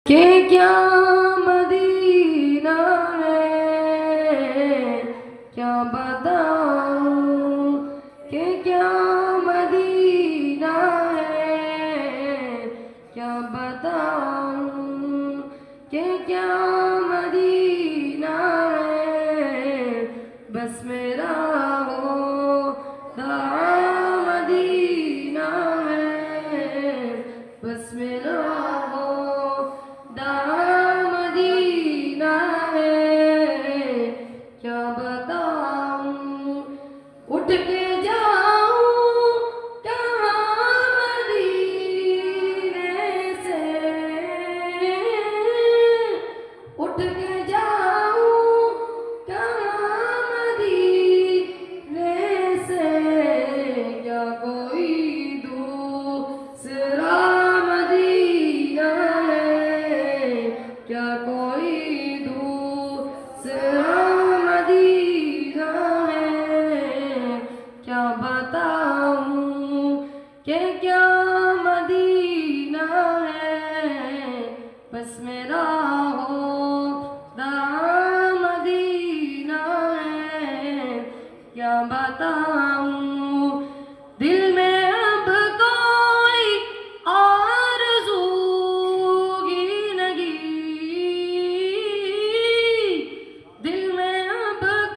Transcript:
कि क्या मदीना है, क्या बताऊं कि क्या मदीना है, क्या बताऊं कि क्या मदीना है। बस मेरा हो मदीना है, बस मेरा हो मदीना है। क्या बताऊं उठ के जाऊं कहाँ मदीने से, उठ के जाऊं कहाँ मदीने से। क्या कोई दूसरा मदीना है, क्या कोई दूसरा मदीना है। क्या बताऊं कि क्या मदीना है, बस मेरा